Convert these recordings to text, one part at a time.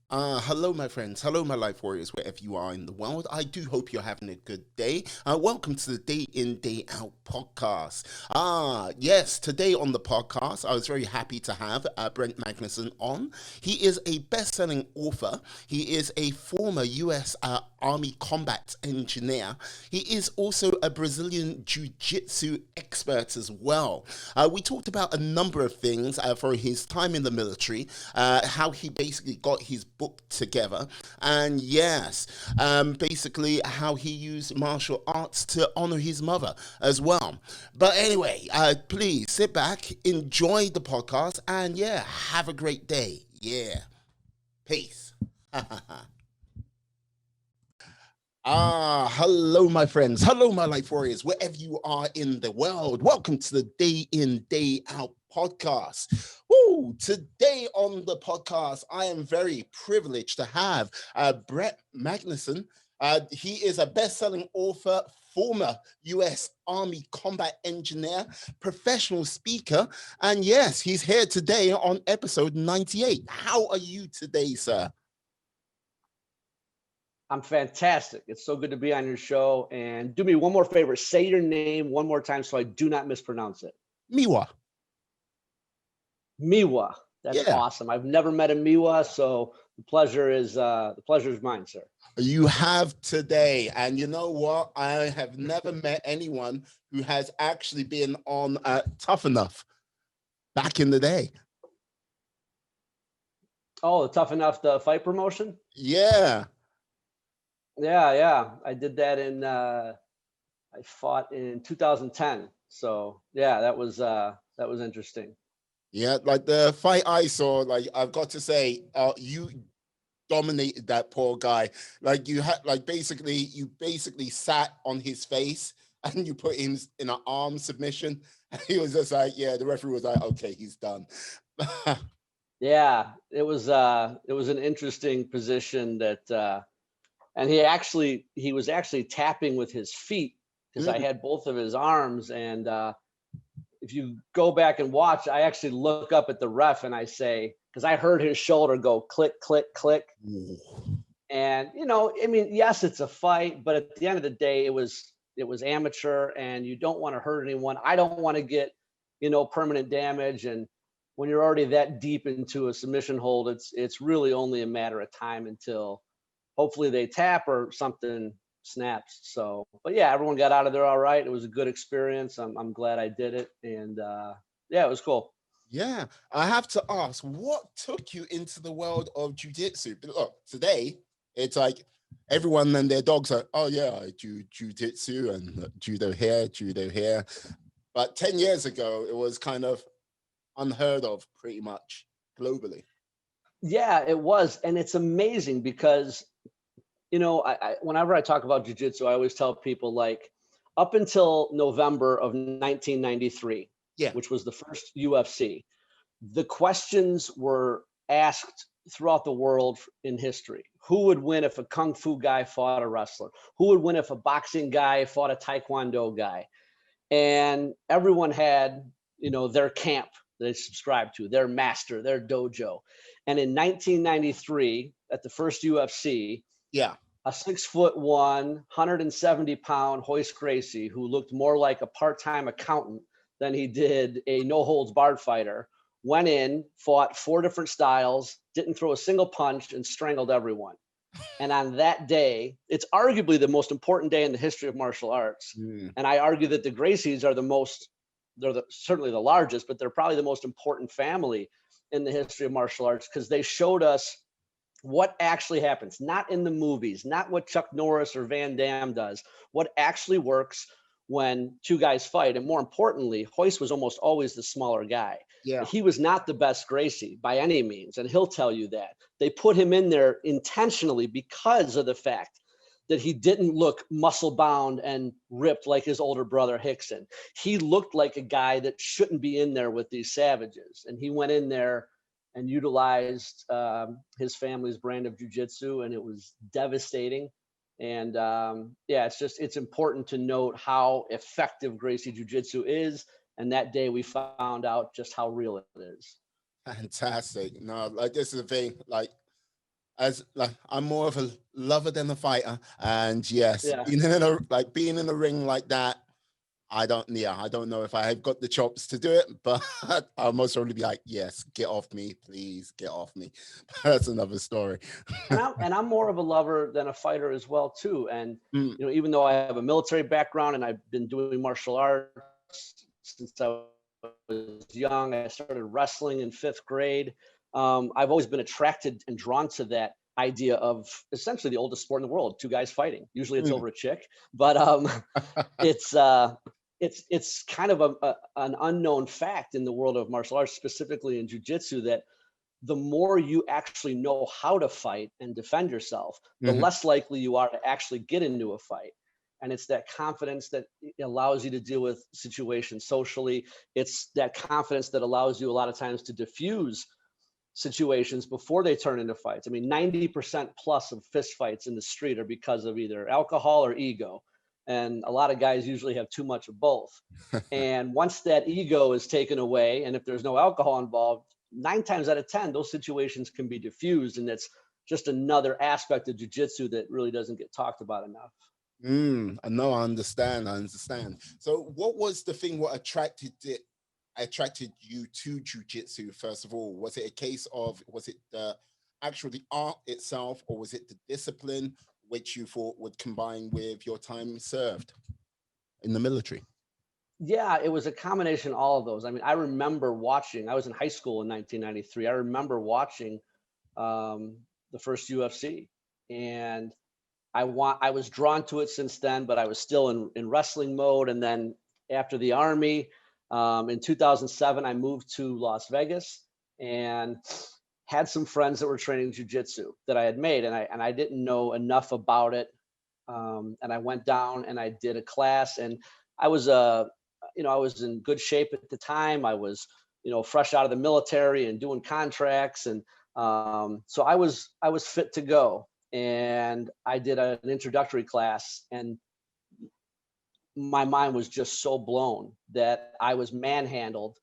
Hello, my friends. Hello, my life warriors, wherever you are in the world. I do hope you're having a good day. Welcome to the Day In, Day Out podcast. Yes, today on the podcast, I was very happy to have Brent Magnussen on. He is a best selling author, he is a former U.S. Army Combat Engineer, he is also a Brazilian Jiu-Jitsu expert as well. We talked about a number of things for his time in the military, how he basically got his book together, and yes, basically how he used martial arts to honor his mother as well. But anyway, please sit back, enjoy the podcast, and yeah, have a great day. Yeah, peace. Hello, my friends. Hello, my life warriors, wherever you are in the world. Welcome to the Day In, Day Out podcast. Woo! Today on the podcast, I am very privileged to have Brent Magnussen. He is a best-selling author, former U.S. Army Combat Engineer, professional speaker, and yes, he's here today on episode 98. How are you today, sir? I'm fantastic. It's so good to be on your show. And do me one more favor. Say your name one more time so I do not mispronounce it. Miwa. Miwa. That's Yeah. awesome. I've never met a Miwa, so the pleasure is mine, sir. You have today. And you know what? I have never met anyone who has actually been on Tough Enough back in the day. Oh, Tough Enough, the fight promotion? Yeah. Yeah. I did that I fought in 2010. So yeah, that was interesting. Yeah, like the fight I saw, like I've got to say, you dominated that poor guy. Like you basically sat on his face and you put him in an arm submission. And he was just like, yeah, the referee was like, okay, he's done. Yeah, it was an interesting position and he was actually tapping with his feet because I had both of his arms. And if you go back and watch, I actually look up at the ref and I say, because I heard his shoulder go click, click, click. And yes, it's a fight, but at the end of the day, it was amateur, and you don't want to hurt anyone. I don't want to get permanent damage. And when you're already that deep into a submission hold, it's really only a matter of time until hopefully they tap or something snaps. So, but yeah, everyone got out of there all right. It was a good experience. I'm glad I did it. And yeah, it was cool. Yeah, I have to ask, what took you into the world of jiu-jitsu? Look, today, it's like everyone and their dogs are, oh yeah, I do jiu-jitsu and judo here. But 10 years ago, it was kind of unheard of pretty much globally. Yeah, it was. And it's amazing because whenever I talk about jiu-jitsu, I always tell people, like, up until November of 1993, which was the first UFC, the questions were asked throughout the world in history. Who would win if a kung fu guy fought a wrestler? Who would win if a boxing guy fought a taekwondo guy? And everyone had, their camp they subscribed to, their master, their dojo. And in 1993, at the first UFC, a 6'1", 170-pound Hoist Gracie, who looked more like a part-time accountant than he did a no-holds-barred fighter, went in, fought 4 different styles, didn't throw a single punch, and strangled everyone. And on that day, it's arguably the most important day in the history of martial arts. And I argue that the Gracies are certainly the largest, but they're probably the most important family in the history of martial arts, because they showed us what actually happens, not in the movies, not what Chuck Norris or Van Damme does, what actually works when 2 guys fight. And more importantly, Hoist was almost always the smaller guy. Yeah. He was not the best Gracie by any means, and he'll tell you that. They put him in there intentionally because of the fact that he didn't look muscle bound and ripped like his older brother Hickson. He looked like a guy that shouldn't be in there with these savages. And he went in there and utilized his family's brand of jiu-jitsu, and it was devastating. And it's important to note how effective Gracie Jiu-Jitsu is. And that day we found out just how real it is. Fantastic. No, like this is the thing, like as like I'm more of a lover than a fighter, and yes, Yeah. being in a ring like that, I don't know if I have got the chops to do it, but I'll most probably be like, yes, get off me, please get off me. That's another story. And I'm more of a lover than a fighter as well too. And Mm, even though I have a military background and I've been doing martial arts since I was young, I started wrestling in 5th grade. I've always been attracted and drawn to that idea of essentially the oldest sport in the world, two guys fighting. Usually it's mm. over a chick, but it's it's kind of an unknown fact in the world of martial arts, specifically in jiu-jitsu, that the more you actually know how to fight and defend yourself, the Mhm. less likely you are to actually get into a fight. And it's that confidence that allows you to deal with situations socially. It's that confidence that allows you a lot of times to diffuse situations before they turn into fights. I mean, 90% plus of fist fights in the street are because of either alcohol or ego. And a lot of guys usually have too much of both. And once that ego is taken away, and if there's no alcohol involved, 9 times out of 10, those situations can be diffused. And it's just another aspect of jujitsu that really doesn't get talked about enough. No, I understand. I understand. So, what was the thing? What attracted you to jujitsu? First of all, was it a case of was it the art itself, or was it the discipline which you thought would combine with your time served in the military? Yeah, it was a combination of all of those. I mean, I remember watching, I was in high school in 1993. I remember watching the first UFC, and I was drawn to it since then, but I was still in wrestling mode. And then after the Army, in 2007, I moved to Las Vegas and had some friends that were training jujitsu that I had made, and I didn't know enough about it. And I went down and I did a class, and I was I was in good shape at the time. I was fresh out of the military and doing contracts, and so I was fit to go. And I did an introductory class, and my mind was just so blown that I was manhandled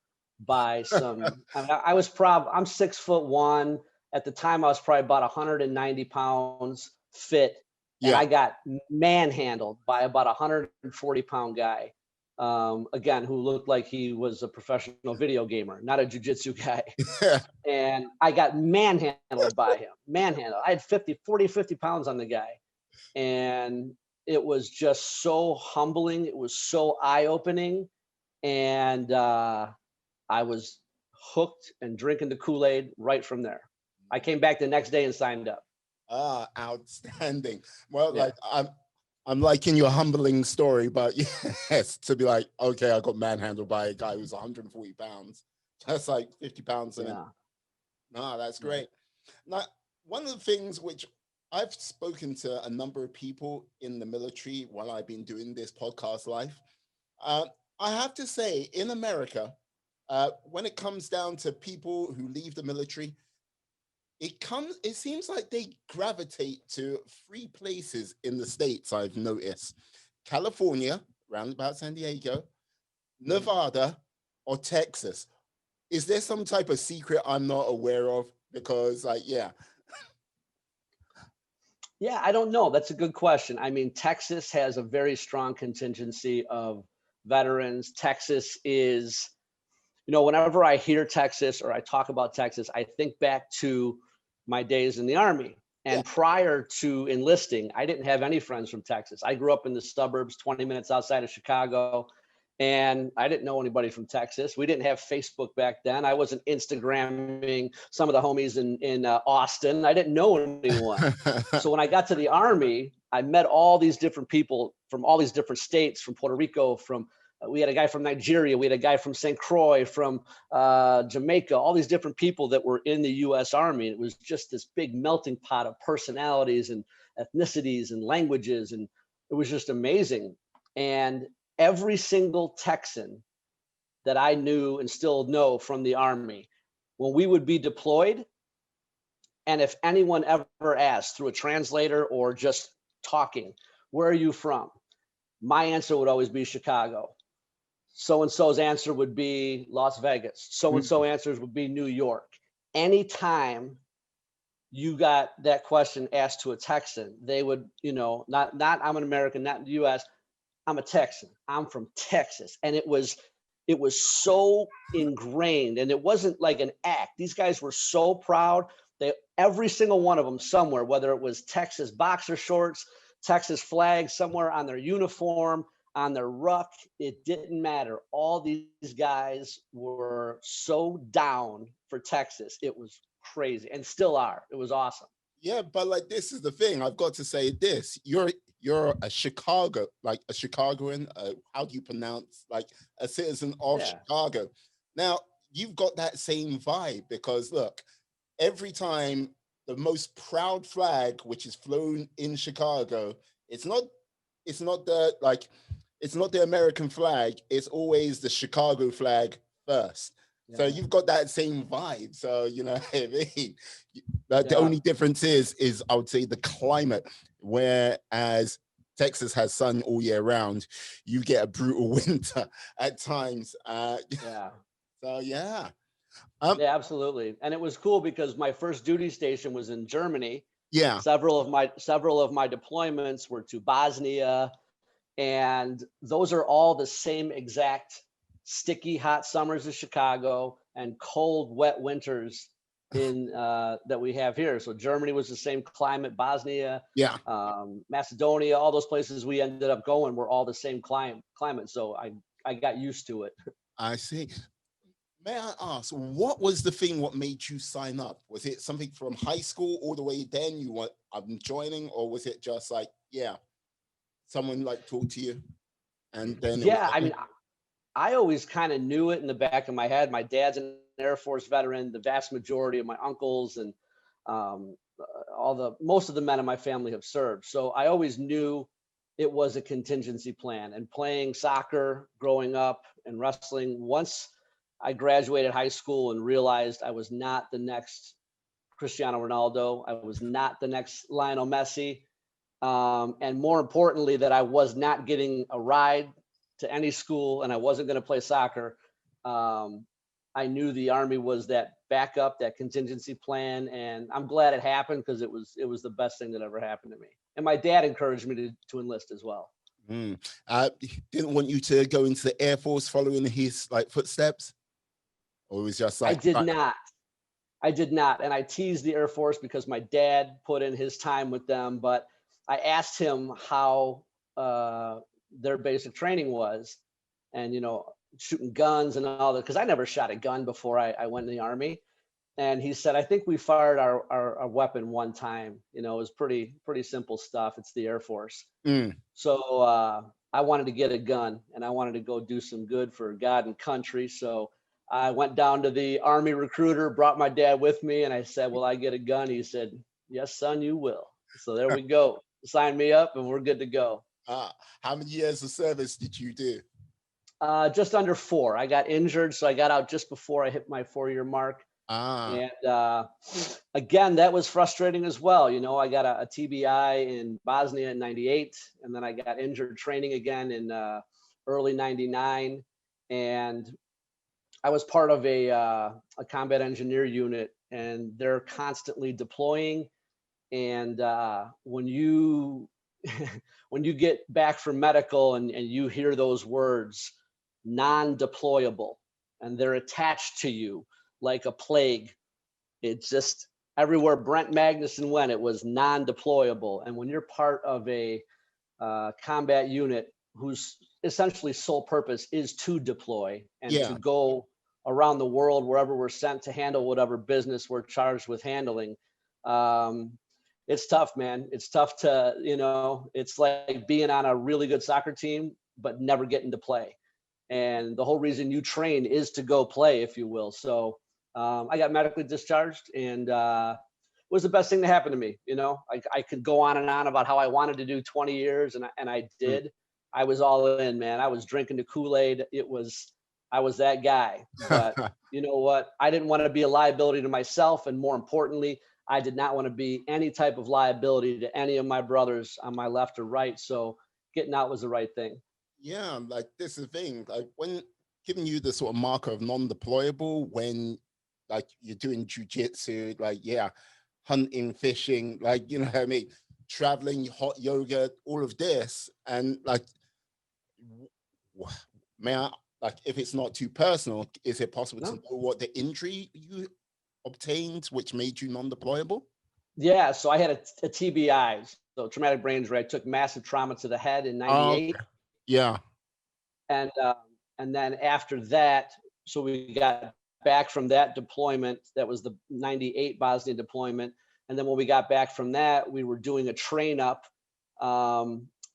by some. I mean, I'm 6'1". At the time, I was probably about 190 pounds fit, and Yeah. I got manhandled by about 140-pound guy. Again, who looked like he was a professional video gamer, not a jujitsu guy. And I got manhandled by him. Manhandled. I had 50 pounds on the guy. And it was just so humbling. It was so eye-opening. And I was hooked and drinking the Kool-Aid right from there. I came back the next day and signed up. Outstanding. Well, Yeah. I'm liking your humbling story, but yes, to be like, okay, I got manhandled by a guy who's 140 pounds. That's like 50 pounds in it. Yeah. No, that's Yeah. great. Now, one of the things which I've spoken to a number of people in the military while I've been doing this podcast life. Uh, I have to say, in America, when it comes down to people who leave the military, it seems like they gravitate to three places in the States, I've noticed. California, round about San Diego, Mhm. Nevada, or Texas. Is there some type of secret I'm not aware of? Because yeah. Yeah, I don't know. That's a good question. I mean, Texas has a very strong contingency of veterans. Texas is, whenever I hear Texas or I talk about Texas, I think back to my days in the Army. Yeah. And prior to enlisting, I didn't have any friends from Texas. I grew up in the suburbs, 20 minutes outside of Chicago, and I didn't know anybody from Texas. We didn't have Facebook back then. I wasn't Instagramming some of the homies in Austin. I didn't know anyone. So when I got to the Army, I met all these different people from all these different states, from Puerto Rico, from we had a guy from Nigeria, we had a guy from St. Croix, from Jamaica, all these different people that were in the U.S. Army. It was just this big melting pot of personalities and ethnicities and languages, and it was just amazing. And every single Texan that I knew and still know from the Army, when we would be deployed, and if anyone ever asked through a translator or just talking, where are you from? My answer would always be Chicago. So and so's answer would be Las Vegas. So and so answers would be New York. Anytime you got that question asked to a Texan, they would, not I'm an American, not in the U.S. I'm a Texan. I'm from Texas. And it was so ingrained, and it wasn't like an act. These guys were so proud. Every single one of them somewhere, whether it was Texas boxer shorts, Texas flag somewhere on their uniform, on their ruck, it didn't matter. All these guys were so down for Texas. It was crazy, and still are. It was awesome. Yeah, but like this is the thing. I've got to say this. You're a Chicago, like a Chicagoan. How do you pronounce like a citizen of Yeah. Chicago? Now you've got that same vibe because look, every time the most proud flag which is flown in Chicago, it's not the like it's not the American flag. It's always the Chicago flag first. So Yeah. you've got that same vibe. So you know what I mean. The Yeah. only difference is I would say the climate. Whereas Texas has sun all year round, you get a brutal winter at times. Yeah. So yeah, Yeah, absolutely. And it was cool because my first duty station was in Germany. yeah, Several of my deployments were to Bosnia, and those are all the same exact sticky hot summers as Chicago and cold wet winters in that we have here. So Germany was the same climate. Bosnia, yeah. Macedonia, all those places we ended up going were all the same climate. So I got used to it. I see. May I ask, what was the thing what made you sign up? Was it something from high school all the way then you want I'm joining, or was it just like, yeah, someone like talked to you and then it was Yeah, like, I mean, I always kind of knew it in the back of my head. My dad's an Air Force veteran. The vast majority of my uncles and most of the men in my family have served. So I always knew it was a contingency plan. And playing soccer growing up and wrestling, once I graduated high school and realized I was not the next Cristiano Ronaldo, I was not the next Lionel Messi, and more importantly, that I was not getting a ride to any school and I wasn't going to play soccer. Um, I knew the Army was that backup, that contingency plan, and I'm glad it happened because it was the best thing that ever happened to me. And my dad encouraged me to enlist as well. mm. He didn't want you to go into the Air Force following his like footsteps, or it was just I like, did not. I did not. And I teased the Air Force because my dad put in his time with them, but I asked him how their basic training was and, shooting guns and all that, because I never shot a gun before I went in the Army. And he said, I think we fired our weapon one time. It was pretty simple stuff. It's the Air Force. mm, So I wanted to get a gun and I wanted to go do some good for God and country. So I went down to the Army recruiter, brought my dad with me, and I said, will I get a gun? He said, yes, son, you will. So there we go. Sign me up and we're good to go. how many years of service did you do? Just under 4. I got injured, so I got out just before I hit my 4-year mark. Ah, And again, that was frustrating as well. I got a TBI in Bosnia in '98, and then I got injured training again in early '99. And I was part of a combat engineer unit, and they're constantly deploying. And when you when you get back from medical and you hear those words, non-deployable, and they're attached to you like a plague, it just everywhere Brent Magnussen went, it was non-deployable. And when you're part of a combat unit whose essentially sole purpose is to deploy and to yeah, go around the world wherever we're sent to handle whatever business we're charged with handling, um, it's tough, man. It's tough to, it's like being on a really good soccer team but never getting to play. And the whole reason you train is to go play, if you will. So I got medically discharged, and it was the best thing to happen to me. I could go on and on about how I wanted to do 20 years, and I mm. did. I was all in, man. I was drinking the Kool-Aid. I was that guy. But you know what? I didn't want to be a liability to myself, and more importantly, I did not want to be any type of liability to any of my brothers on my left or right. So getting out was the right thing. Yeah, like this is the thing. Like when giving you the sort of marker of non-deployable when like you're doing jujitsu, like yeah, hunting, fishing, like, you know what I mean, traveling, hot yoga, all of this. And like, may I, like, if it's not too personal, is it possible to No. know what the injury you obtained, which made you non-deployable? Yeah, so I had a TBI, so traumatic brain injury. I took massive trauma to the head in Oh, '98, okay. Yeah. and then after that, so we got back from that deployment. That was the '98 Bosnia deployment, and then when we got back from that, we were doing a train up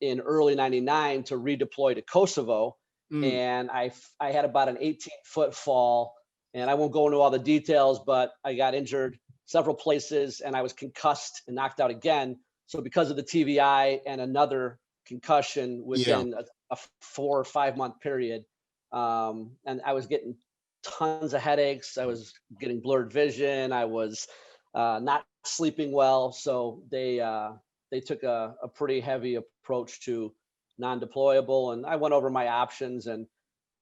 in early '99 to redeploy to Kosovo, Mm, and I had about an 18-foot fall, and I won't go into all the details, but I got injured several places, and I was concussed and knocked out again. So because of the TVI and another concussion yeah. within a 4 or 5 month period, and I was getting tons of headaches. I was getting blurred vision. I was not sleeping well. So they took a pretty heavy approach to non-deployable, and I went over my options, and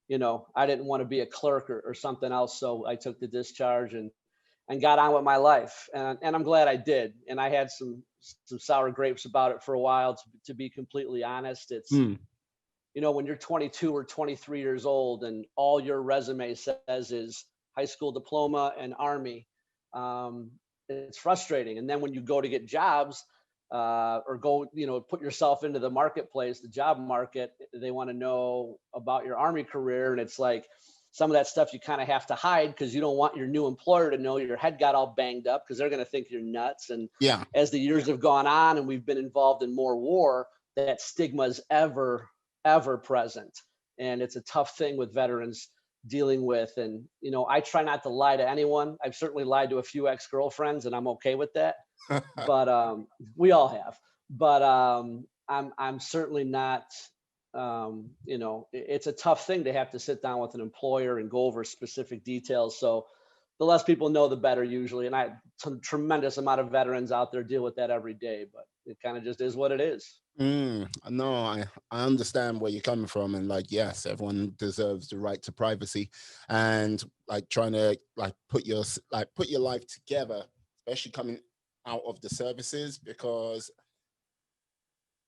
I didn't want to be a clerk or something else, so I took the discharge and got on with my life, and I'm glad I did. And I had some sour grapes about it for a while, to be completely honest. It's Mm, when you're 22 or 23 years old and all your resume says is high school diploma and Army, um, it's frustrating. And then when you go to get jobs, or go, put yourself into the marketplace, the job market, they want to know about your Army career. And it's like some of that stuff you kind of have to hide because you don't want your new employer to know your head got all banged up, because they're going to think you're nuts. And yeah. as the years have gone on and we've been involved in more war, that stigma is ever present. And it's a tough thing with veterans dealing with. And, I try not to lie to anyone. I've certainly lied to a few ex-girlfriends, and I'm okay with that. But we all have. But I'm certainly not. It's a tough thing to have to sit down with an employer and go over specific details. So the less people know, the better usually. And tremendous amount of veterans out there deal with that every day. But it kind of just is what it is. No, I understand where you're coming from, and like, yes, everyone deserves the right to privacy, and like trying to like put your life together, especially coming out of the services, because,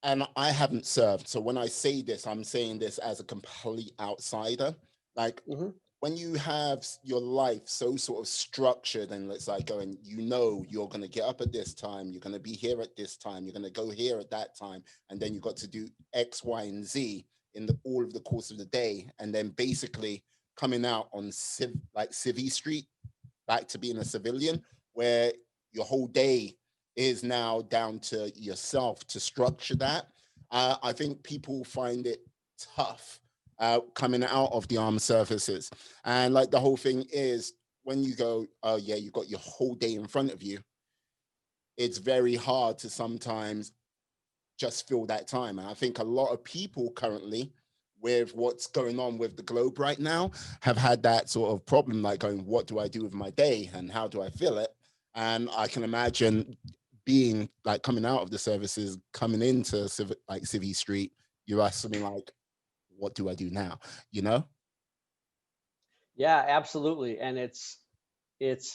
and I haven't served, so when I say this, I'm saying this as a complete outsider. Like, Hmm. when you have your life so sort of structured, and it's like going, you're going to get up at this time, you're going to be here at this time, you're going to go here at that time, and then you got to do X, Y, and Z in all of the course of the day, and then basically coming out on like Civvy Street, back to being a civilian, where your whole day is now down to yourself to structure that. I think people find it tough coming out of the armed services. And like the whole thing is, when you go, oh yeah, you got your whole day in front of you, it's very hard to sometimes just fill that time. And I think a lot of people currently, with what's going on with the globe right now, have had that sort of problem, like going, what do I do with my day and how do I fill it? And I can imagine being like coming out of the services, coming into like Civvy Street, you're asking like, what do I do now? You know? Yeah, absolutely. And it's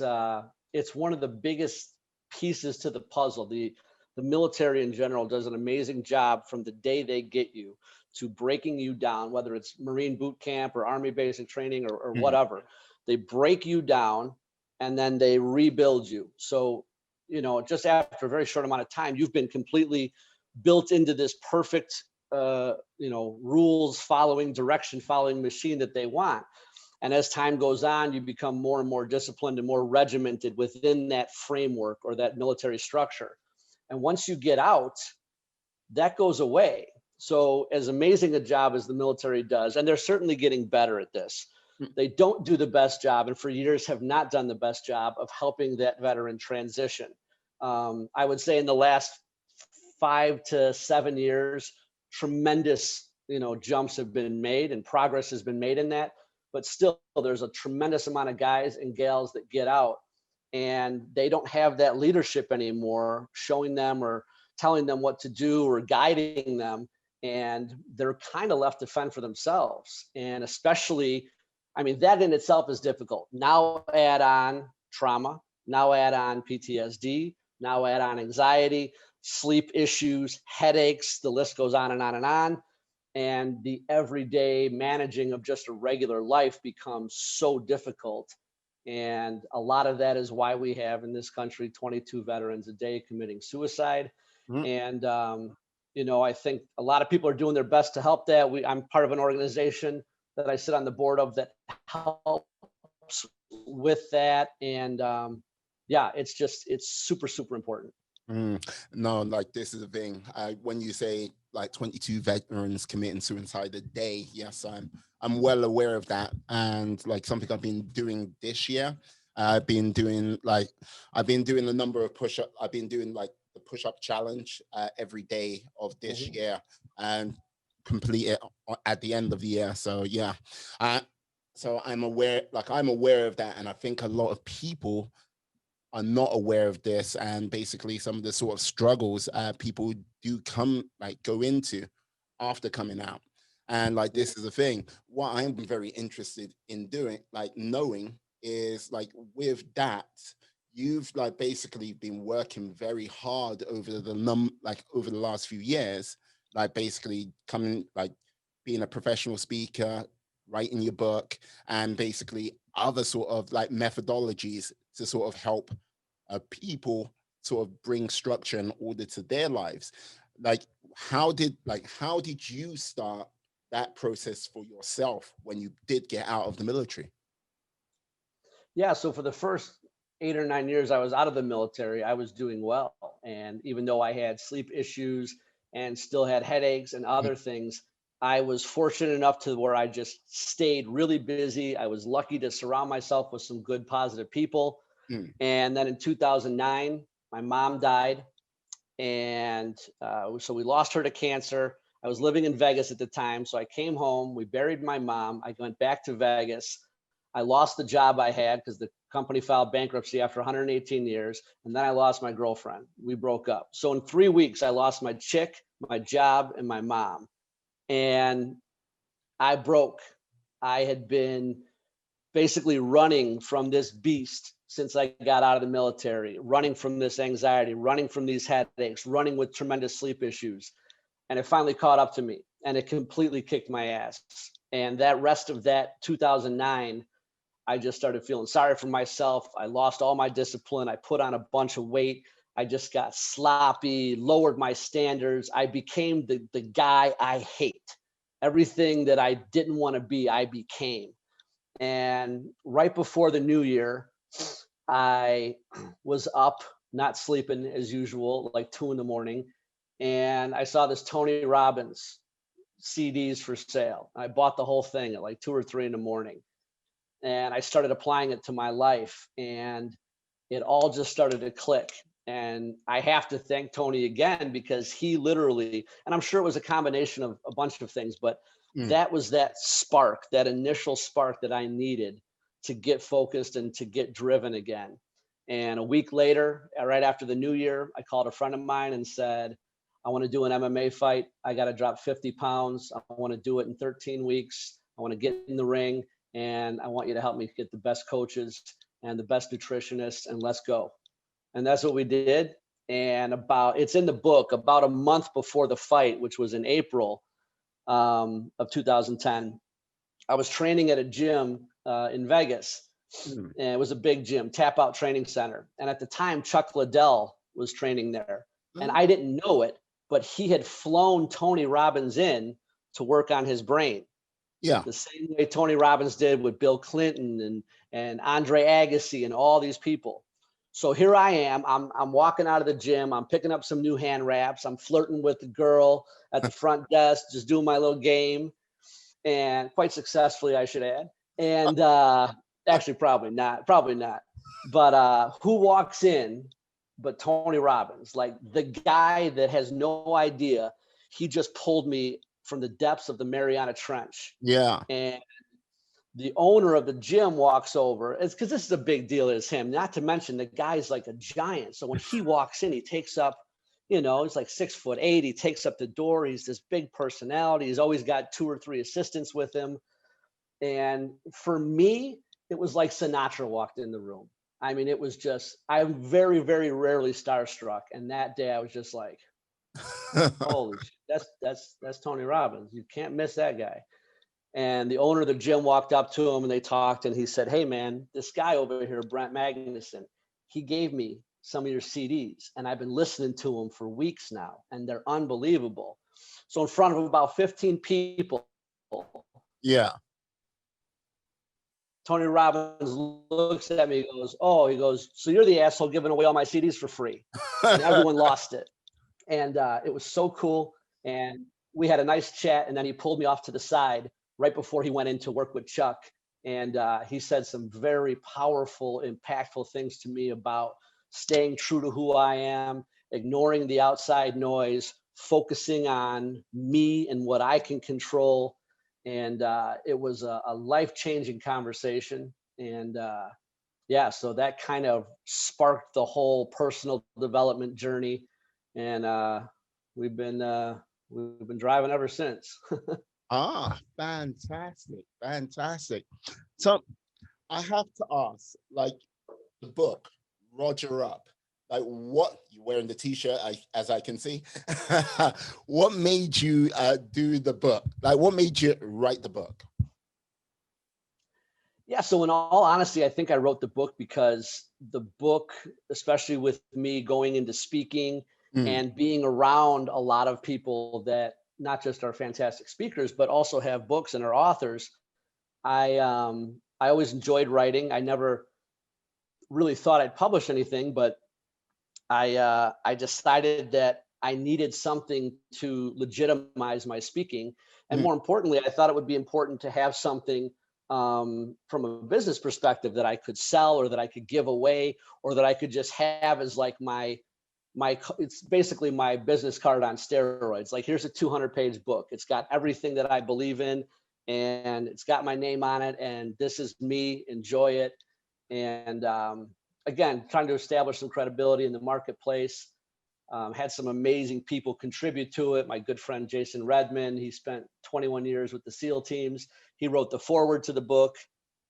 one of the biggest pieces to the puzzle. The military in general does an amazing job from the day they get you to breaking you down, whether it's Marine boot camp or Army basic training or Mm, whatever. They break you down and then they rebuild you. So, just after a very short amount of time, you've been completely built into this perfect, rules following, direction following machine that they want. And as time goes on, you become more and more disciplined and more regimented within that framework or that military structure. And once you get out, that goes away. So, as amazing a job as the military does, and they're certainly getting better at this, mm, they don't do the best job, and for years have not done the best job of helping that veteran transition. I would say in the last 5 to 7 years, tremendous jumps have been made and progress has been made in that. But still, there's a tremendous amount of guys and gals that get out and they don't have that leadership anymore, showing them or telling them what to do or guiding them. And they're kind of left to fend for themselves. And especially, I mean, that in itself is difficult. Now add on trauma, now add on PTSD, Now add on anxiety, sleep issues, headaches, the list goes on and on and on. And the everyday managing of just a regular life becomes so difficult. And a lot of that is why we have in this country 22 veterans a day committing suicide. Mhm. And, I think a lot of people are doing their best to help that. I'm part of an organization that I sit on the board of that helps with that. And yeah, it's super, super important. No, like this is the thing. When you say like 22 veterans committing suicide a day, yes, I'm well aware of that, and like something I've been doing this year. I've been doing a number of push-up. I've been doing like the push-up challenge every day of this Mhm. year, and complete it at the end of the year. So yeah, uh, so I'm aware of that, and I think a lot of people are not aware of this, and basically some of the sort of struggles people do go into after coming out. And like Yeah. this is the thing, what I'm very interested in doing, like knowing, is like with that, you've like basically been working very hard over over the last few years, like basically coming like being a professional speaker, writing your book, and basically other sort of like methodologies to sort of help people sort of bring structure and order to their lives. Like, how did you start that process for yourself when you did get out of the military? Yeah, so for the first 8 or 9 years I was out of the military, I was doing well. And even though I had sleep issues and still had headaches and Mm, other things, I was fortunate enough to where I just stayed really busy. I was lucky to surround myself with some good, positive people. mm, And then in 2009, my mom died. And so we lost her to cancer. I was living in Vegas at the time. So I came home, we buried my mom. I went back to Vegas. I lost the job I had because the company filed bankruptcy after 118 years. And then I lost my girlfriend. We broke up. So in 3 weeks, I lost my chick, my job, and my mom. And I broke. I had been basically running from this beast since I got out of the military, running from this anxiety, running from these headaches, running with tremendous sleep issues. And it finally caught up to me and it completely kicked my ass. And that rest of that 2009, I just started feeling sorry for myself. I lost all my discipline. I put on a bunch of weight. I just got sloppy, lowered my standards. I became the guy I hate. Everything that I didn't want to be, I became. And right before the new year, I was up, not sleeping as usual, like 2 in the morning. And I saw this Tony Robbins CDs for sale. I bought the whole thing at like 2 or 3 in the morning. And I started applying it to my life. And it all just started to click. And I have to thank Tony again because he literally, and I'm sure it was a combination of a bunch of things, but mm. that was that spark, that initial spark that I needed to get focused and to get driven again. And a week later, right after the new year, I called a friend of mine and said, I want to do an MMA fight. I got to drop 50 pounds. I want to do it in 13 weeks. I want to get in the ring and I want you to help me get the best coaches and the best nutritionists and let's go. And that's what we did. And it's in the book, about a month before the fight, which was in April of 2010, I was training at a gym in Vegas. Mm. And it was a big gym, Tap Out Training Center. And at the time, Chuck Liddell was training there. And Oh, I didn't know it, but he had flown Tony Robbins in to work on his brain yeah. the same way Tony Robbins did with Bill Clinton and Andre Agassi and all these people. So here I am. I'm walking out of the gym. I'm picking up some new hand wraps. I'm flirting with the girl at the front desk, just doing my little game, and quite successfully, I should add. And actually, probably not. Probably not. But who walks in? But Tony Robbins, like the guy that has no idea. He just pulled me from the depths of the Mariana Trench Yeah. and the owner of the gym walks over. It's because this is a big deal as him, not to mention the guy's like a giant. So when he walks in, he takes up, he's like 6'8". He takes up the door. He's this big personality. He's always got 2 or 3 assistants with him. And for me, it was like Sinatra walked in the room. I mean, it was just, I'm very, very rarely starstruck. And that day I was just like, holy, that's Tony Robbins. You can't miss that guy. And the owner of the gym walked up to him and they talked and he said, hey man, this guy over here, Brent Magnussen, he gave me some of your CDs and I've been listening to them for weeks now and they're unbelievable. So in front of about 15 people, Yeah. Tony Robbins looks at me, he goes, so you're the asshole giving away all my CDs for free. And everyone lost it. And it was so cool. And we had a nice chat. And then he pulled me off to the side right before he went in to work with Chuck. And he said some very powerful, impactful things to me about staying true to who I am, ignoring the outside noise, focusing on me and what I can control. And it was a life-changing conversation. And yeah, so that kind of sparked the whole personal development journey. And we've been driving ever since. Fantastic. So I have to ask, like the book, Roger Up, like what you're wearing the t-shirt, as I can see. What made you do the book? Like what made you write the book? Yeah, so in all honesty, I think I wrote the book because the book, especially with me going into speaking and being around a lot of people that not just are fantastic speakers, but also have books and are authors. I always enjoyed writing. I never really thought I'd publish anything, but I decided that I needed something to legitimize my speaking. And more importantly, I thought it would be important to have something from a business perspective that I could sell or that I could give away or that I could just have as like my it's basically my business card on steroids. Like here's a 200-page book. It's got everything that I believe in and it's got my name on it and this is me, enjoy it. And again, trying to establish some credibility in the marketplace. Had some amazing people contribute to it. My good friend Jason Redman, he spent 21 years with the SEAL teams. He wrote the foreword to the book,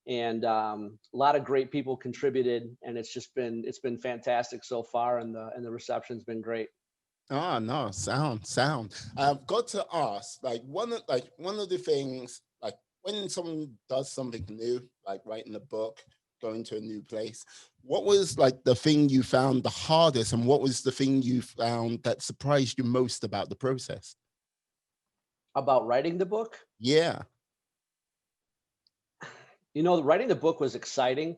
and a lot of great people contributed. And it's been fantastic so far, and the reception's been great. Oh no, sound. I've got to ask, like one of the things, like when someone does something new, like writing a book, going to a new place, what was like the thing you found the hardest, and what was the thing you found that surprised you most about the process? About writing the book? Yeah. Writing the book was exciting,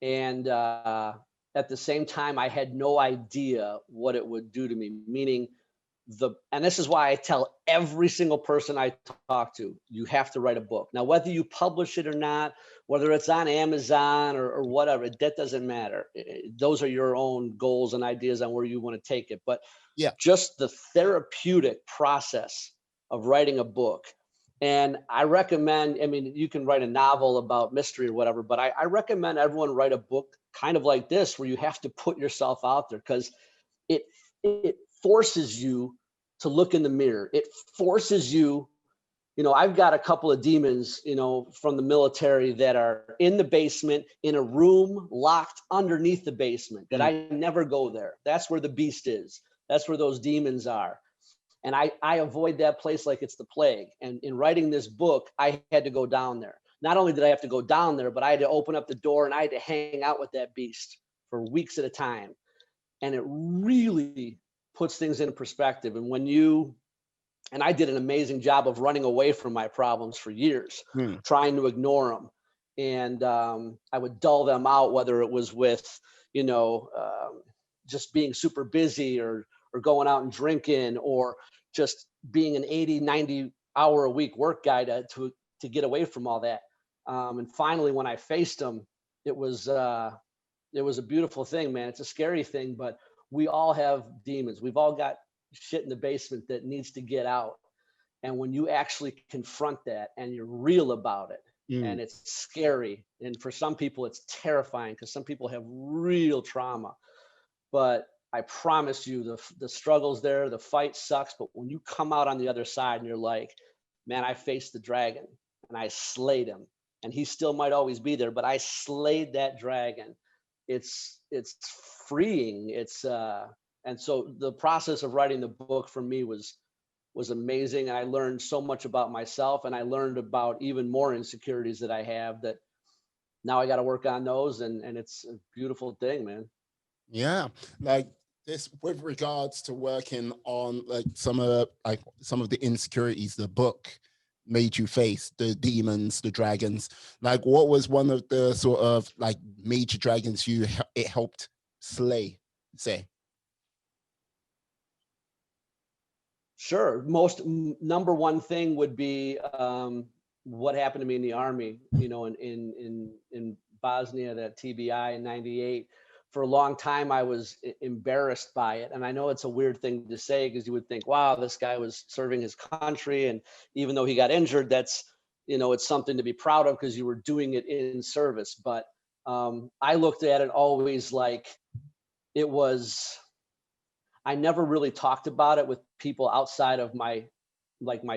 and at the same time, I had no idea what it would do to me. Meaning, and this is why I tell every single person I talk to, you have to write a book. Now, whether you publish it or not, whether it's on Amazon or whatever, that doesn't matter. Those are your own goals and ideas on where you want to take it. But Yeah. just the therapeutic process of writing a book. And I recommend, I mean, you can write a novel about mystery or whatever, but I recommend everyone write a book kind of like this, where you have to put yourself out there, because it forces you to look in the mirror. It forces you, I've got a couple of demons, from the military that are in the basement, in a room locked underneath the basement, that I never go there. That's where the beast is. That's where those demons are. And I avoid that place like it's the plague. And in writing this book, I had to go down there. Not only did I have to go down there, but I had to open up the door and I had to hang out with that beast for weeks at a time. And it really puts things into perspective. And I did an amazing job of running away from my problems for years, trying to ignore them. And I would dull them out, whether it was with, just being super busy or going out and drinking, or just being an 80, 90 hour a week work guy to get away from all that. And finally, when I faced them, it was a beautiful thing, man. It's a scary thing, but we all have demons. We've all got shit in the basement that needs to get out. And when you actually confront that and you're real about it, and it's scary, and for some people it's terrifying because some people have real trauma, but I promise you the struggle's there, the fight sucks, but when you come out on the other side and you're like, man, I faced the dragon and I slayed him, and he still might always be there, but I slayed that dragon. it's freeing. And so the process of writing the book for me was amazing. I learned so much about myself, and I learned about even more insecurities that I have that now I got to work on those. And it's a beautiful thing, man. Yeah, like this with regards to working on like some of the insecurities the book made you face, the demons, the dragons. Like, what was one of the sort of like major dragons it helped slay? Say, Sure. Number one thing would be what happened to me in the army. You know, in Bosnia, that TBI in '98. For a long time, I was embarrassed by it, and I know it's a weird thing to say because you would think, "Wow, this guy was serving his country," and even though he got injured, that's it's something to be proud of because you were doing it in service. But I looked at it always like it was. I never really talked about it with people outside of my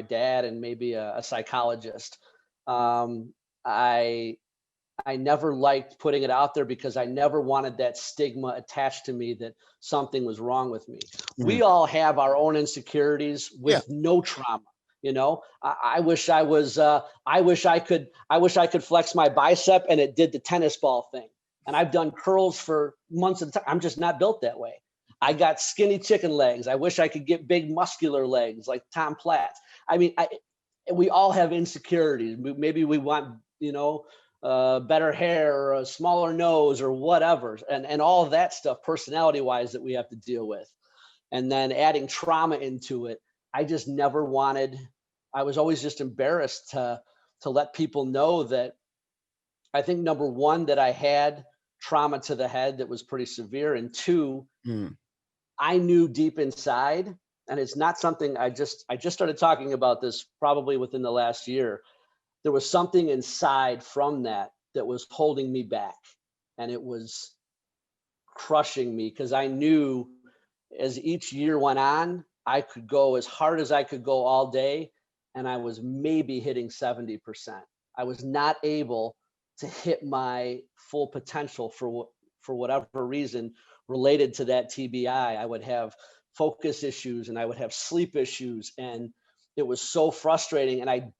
dad and maybe a psychologist. Um, I I never liked putting it out there because I never wanted that stigma attached to me that something was wrong with me. mhm. We all have our own insecurities Yeah, with no trauma. I wish I was. I wish I could. I wish I could flex my bicep and it did the tennis ball thing. And I've done curls for months at a time. I'm just not built that way. I got skinny chicken legs. I wish I could get big muscular legs like Tom Platt. I mean, we all have insecurities. Maybe we want, better hair or a smaller nose or whatever, and all of that stuff, personality wise, that we have to deal with. And then adding trauma into it, I just never wanted. I was always just embarrassed to let people know that. I think number one, that I had trauma to the head that was pretty severe, and two, mm, I knew deep inside, and it's not something I just started talking about this probably within the last year. There was something inside from that was holding me back, and it was crushing me because I knew as each year went on, I could go as hard as I could go all day, and I was maybe hitting 70%. I was not able to hit my full potential for whatever reason related to that TBI. I would have focus issues and I would have sleep issues, and it was so frustrating. And I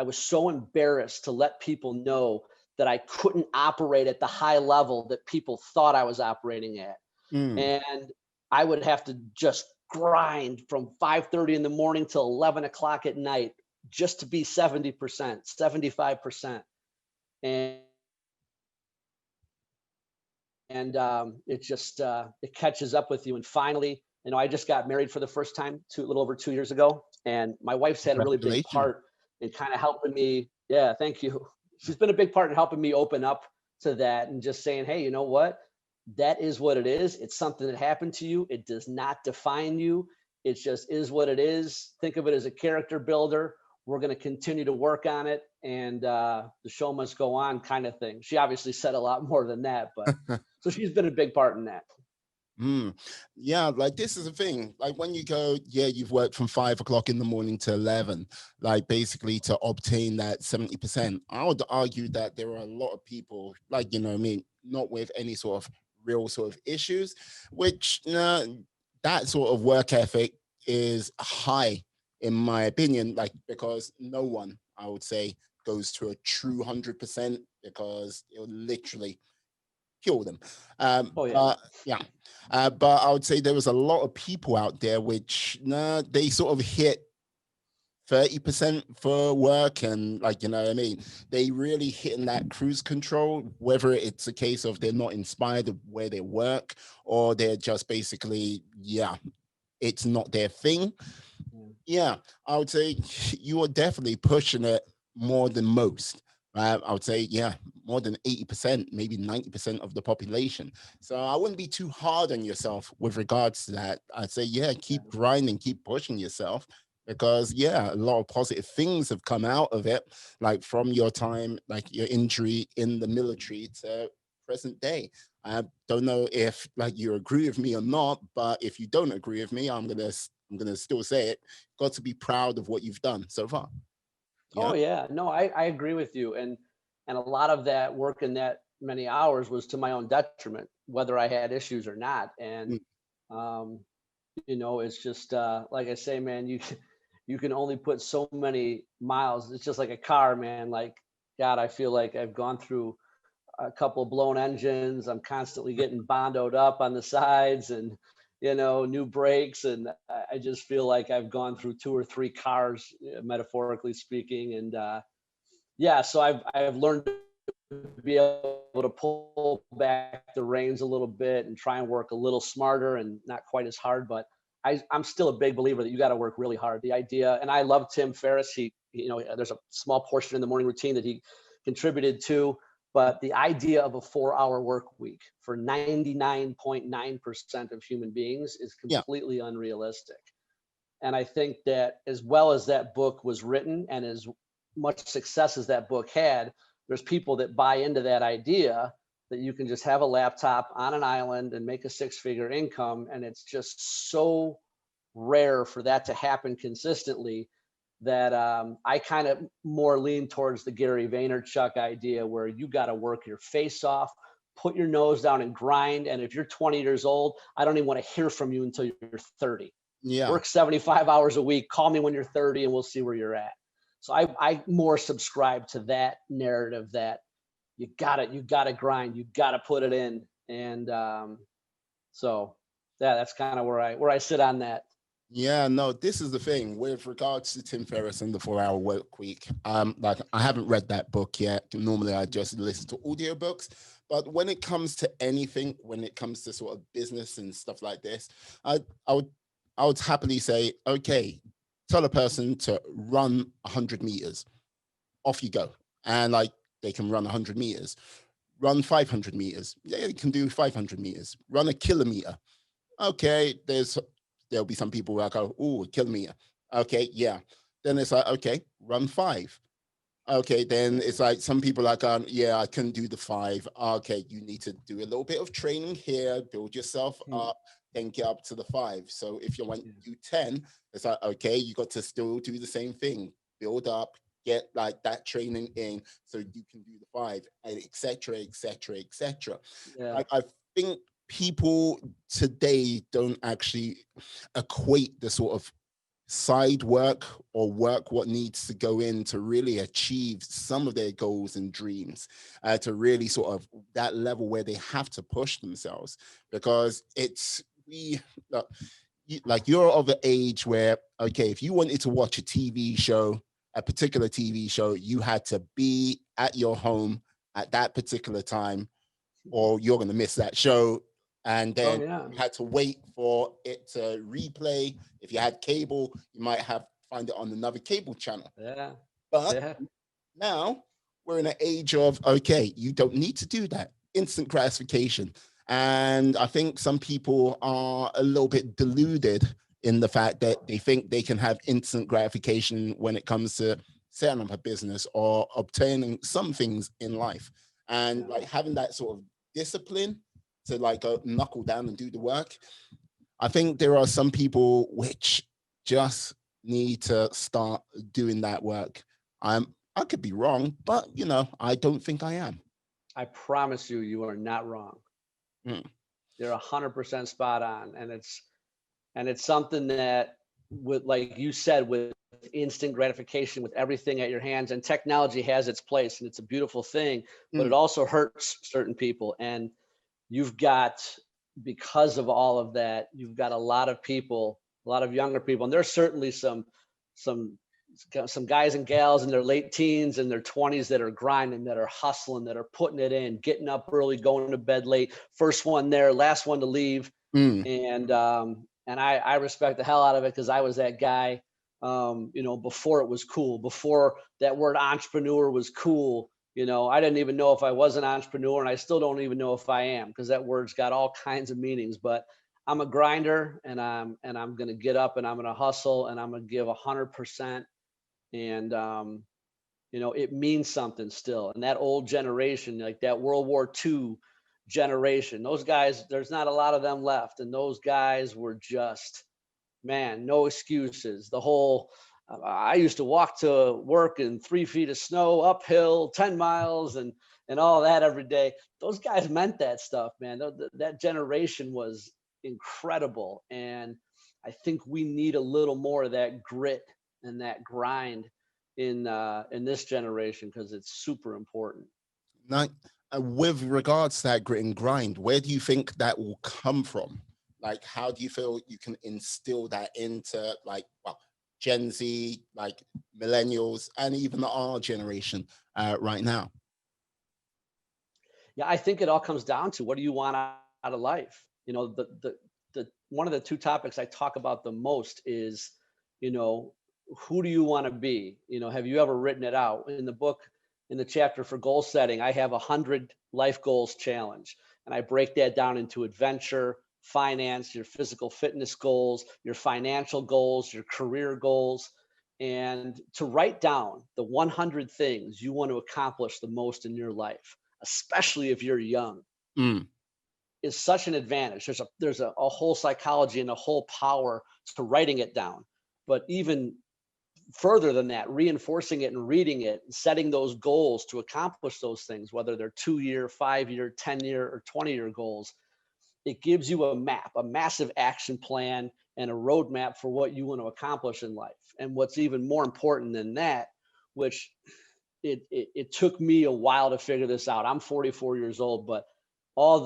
was so embarrassed to let people know that I couldn't operate at the high level that people thought I was operating at. mm. And I would have to just grind from 5:30 in the morning till 11 o'clock at night just to be 70%, 75%. And it just it catches up with you. And finally, I just got married for the first time a little over 2 years ago, and my wife's had a really big Congratulations. part in kind of helping me. Yeah, thank you. She's been a big part in helping me open up to that and just saying, hey, you know what? That is what it is. It's something that happened to you. It does not define you. It just is what it is. Think of it as a character builder. We're going to continue to work on it, and the show must go on, kind of thing. She obviously said a lot more than that, but so she's been a big part in that. Mm. Yeah, like this is the thing. Like when you go, yeah, you've worked from 5 o'clock in the morning to 11, like basically to obtain that 70%. I would argue that there are a lot of people, like, I mean, not with any sort of real sort of issues, which that sort of work ethic is high, in my opinion, like because no one, I would say, goes to a true 100% because it'll literally kill them. Oh yeah. But yeah, but I would say there was a lot of people out there which they sort of hit 30% for work, and like what I mean, they really hitting that cruise control, whether it's a case of they're not inspired of where they work or they're just basically, yeah, it's not their thing. Mm. Yeah, I would say you are definitely pushing it more than most. I would say, yeah, more than 80%, maybe 90% of the population. So I wouldn't be too hard on yourself with regards to that. I'd say, yeah, keep grinding, keep pushing yourself because, yeah, a lot of positive things have come out of it, like from your time, like your injury in the military to present day. I don't know if like you agree with me or not, but if you don't agree with me, I'm gonna still say it. Got to be proud of what you've done so far. Oh Yeah. yeah. No, I agree with you. And a lot of that work in that, many hours was to my own detriment, whether I had issues or not. And, it's just, like I say, man, you can only put so many miles. It's just like a car, man. Like, God, I feel like I've gone through a couple of blown engines. I'm constantly getting bondoed up on the sides and, new brakes. And I just feel like I've gone through 2 or 3 cars, metaphorically speaking. And so I've learned to be able to pull back the reins a little bit and try and work a little smarter and not quite as hard. But I'm still a big believer that you got to work really hard. The idea, and I love Tim Ferriss. There's a small portion in the morning routine that he contributed to, but the idea of a 4-hour work week for 99.9% of human beings is completely unrealistic. And I think that as well as that book was written and as much success as that book had, there's people that buy into that idea that you can just have a laptop on an island and make a 6-figure income. And it's just so rare for that to happen consistently that I kind of more lean towards the Gary Vaynerchuk idea, where you got to work your face off, put your nose down and grind. And if you're 20 years old, I don't even want to hear from you until you're 30. Yeah. Work 75 hours a week. Call me when you're 30 and we'll see where you're at. So I more subscribe to that narrative that you gotta grind, you gotta put it in. And that's kind of where I sit on that. Yeah, no, this is the thing with regards to Tim Ferriss and the 4-hour work week. Like, I haven't read that book yet. Normally I just listen to audiobooks, but when it comes to anything, when it comes to sort of business and stuff like this, I would happily say, okay, tell a person to run 100 meters, off you go. And like, they can run 100 meters, run 500 meters. Yeah, they can do 500 meters, run a kilometer. Okay, there'll be some people who go, oh, a kilometer. Okay, yeah. Then it's like, okay, run 5. Okay, then it's like some people are going, yeah, I couldn't do the 5. Okay, you need to do a little bit of training here, build yourself up, then get up to the 5. So if you want to do 10, it's like, okay, you got to still do the same thing, build up, get like that training in so you can do the 5, and et cetera, et cetera, et cetera. Like, I think people today don't actually equate the sort of side work or work what needs to go in to really achieve some of their goals and dreams, to really sort of that level where they have to push themselves, because you're of an age where, okay, if you wanted to watch a particular TV show, you had to be at your home at that particular time, or you're going to miss that show. And then you had to wait for it to replay. If you had cable, you might find it on another cable channel. But now we're in an age of, okay, you don't need to do that. Instant gratification. And I think some people are a little bit deluded in the fact that they think they can have instant gratification when it comes to setting up a business or obtaining some things in life. And like having that sort of discipline to like go knuckle down and do the work. I think there are some people which just need to start doing that work. I could be wrong, but I don't think I am. I promise you, you are not wrong. You're 100% spot on. And it's something that, with, like you said, with instant gratification, with everything at your hands, and technology has its place and it's a beautiful thing, but it also hurts certain people. And you've got, because of all of that, you've got a lot of people, a lot of younger people, and there's certainly some guys and gals in their late teens and their 20s that are grinding, that are hustling, that are putting it in, getting up early, going to bed late, first one there, last one to leave. And I respect the hell out of it, because I was that guy, before it was cool, before that word entrepreneur was cool. I didn't even know if I was an entrepreneur, and I still don't even know if I am, because that word's got all kinds of meanings. But I'm a grinder, and I'm going to get up and I'm going to hustle and I'm going to give 100%. And, it means something still. And that old generation, like that World War II generation, those guys, there's not a lot of them left. And those guys were just, man, no excuses. I used to walk to work in 3 feet of snow uphill, 10 miles. And, and all that every day. Those guys meant that stuff, man. That generation was incredible. And I think we need a little more of that grit and that grind in this generation, because it's super important. Now, with regards to that grit and grind, where do you think that will come from? Like, how do you feel you can instill that into, like, well, Gen Z, like millennials, and even our generation right now? Yeah, I think it all comes down to, what do you want out of life? You know, the one of the two topics I talk about the most is, you know, who do you want to be? You know, have you ever written it out? In the book, in the chapter for goal setting, I have 100 life goals challenge, and I break that down into adventure, finance, your physical fitness goals, your financial goals, your career goals, and to write down the 100 things you want to accomplish the most in your life, especially if you're young, Mm. is such an advantage. There's a whole psychology and a whole power to writing it down. But even further than that, reinforcing it and reading it and setting those goals to accomplish those things, whether they're 2-year, 5-year, 10-year, or 20-year goals, it gives you a map, a massive action plan, and a roadmap for what you want to accomplish in life. And what's even more important than that, which it took me a while to figure this out. I'm 44 years old, but all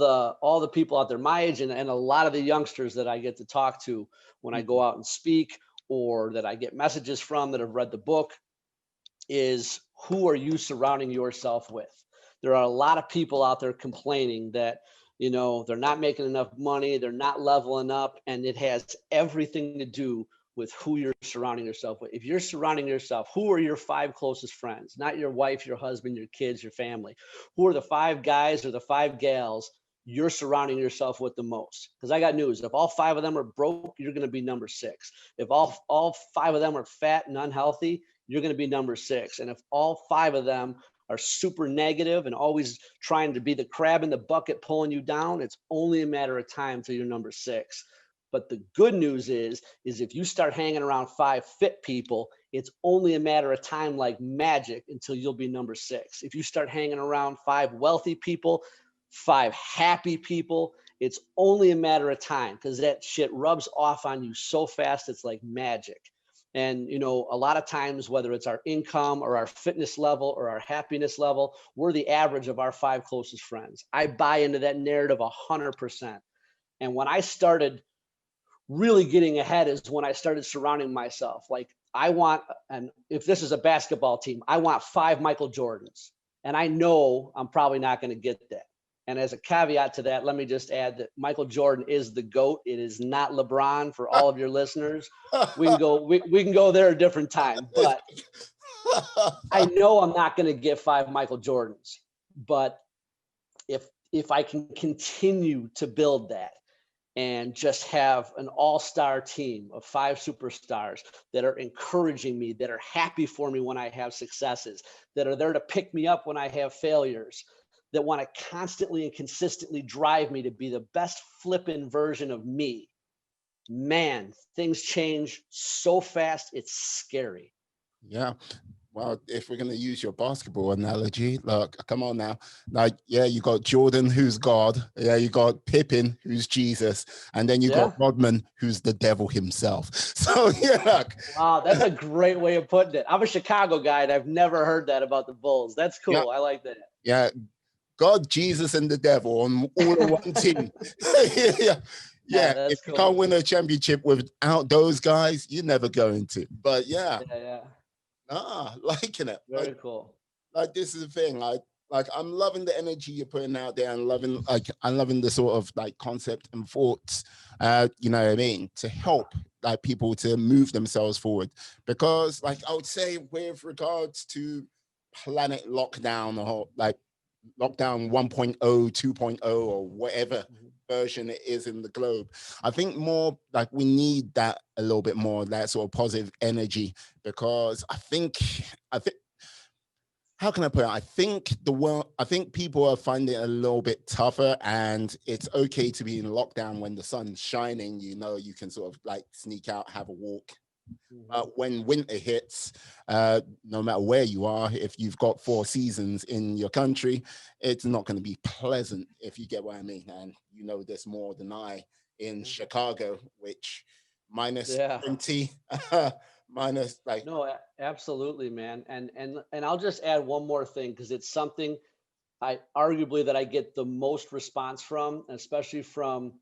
the people out there my age, and a lot of the youngsters that I get to talk to when I go out and speak, or that I get messages from that have read the book, is, who are you surrounding yourself with? There are a lot of people out there complaining that, you know, they're not making enough money, they're not leveling up, and it has everything to do with who you're surrounding yourself with. If you're surrounding yourself, who are your 5 closest friends? Not your wife, your husband, your kids, your family. Who are the 5 guys or the 5 gals you're surrounding yourself with the most? Because I got news: if all 5 of them are broke, you're going to be number 6. If all 5 of them are fat and unhealthy, you're going to be number 6. And if all 5 of them are super negative and always trying to be the crab in the bucket pulling you down, it's only a matter of time till you're number 6. But the good news is if you start hanging around 5 fit people, it's only a matter of time, like magic, until you'll be number 6. If you start hanging around 5 wealthy people, 5 happy people, it's only a matter of time, because that shit rubs off on you so fast, it's like magic. And, you know, a lot of times, whether it's our income or our fitness level or our happiness level, we're the average of our 5 closest friends. I buy into that narrative 100%. And when I started really getting ahead is when I started surrounding myself. Like, I want, and if this is a basketball team, I want 5 Michael Jordans. And I know I'm probably not going to get that. And as a caveat to that, let me just add that Michael Jordan is the GOAT. It is not LeBron, for all of your listeners. We can go there a different time. But I know I'm not going to get 5 Michael Jordans. But if I can continue to build that, and just have an all-star team of 5 superstars that are encouraging me, that are happy for me when I have successes, that are there to pick me up when I have failures, that want to constantly and consistently drive me to be the best flipping version of me, man, things change so fast, it's scary. Yeah. Well, if we're going to use your basketball analogy, look, come on now. Like, yeah, you got Jordan, who's God. Yeah, you got Pippen, who's Jesus. And then you got Rodman, who's the devil himself. So, yeah, look. Wow, that's a great way of putting it. I'm a Chicago guy, and I've never heard that about the Bulls. That's cool. Yeah. I like that. Yeah. God, Jesus, and the devil on all in one team. Yeah. Yeah, if you can't win a championship without those guys, you're never going to. But yeah. Liking it. Very cool. Like, this is the thing. I'm loving the energy you're putting out there, and I'm loving the sort of like concept and thoughts, you know what I mean, to help like people to move themselves forward. Because like I would say, with regards to planet lockdown, or like lockdown 1.0, 2.0, or whatever version it is in the globe, I think more like we need that a little bit more, that sort of positive energy, because I think how can I put it? I think people are finding it a little bit tougher, and it's okay to be in lockdown when the sun's shining. You know, you can sort of like sneak out, have a walk, When winter hits, no matter where you are, if you've got 4 seasons in your country, it's not going to be pleasant, if you get what I mean. And you know this more than I in Chicago, which minus Yeah. 20, minus like. No, absolutely, man. And I'll just add one more thing, because it's something I arguably that I get the most response from, especially from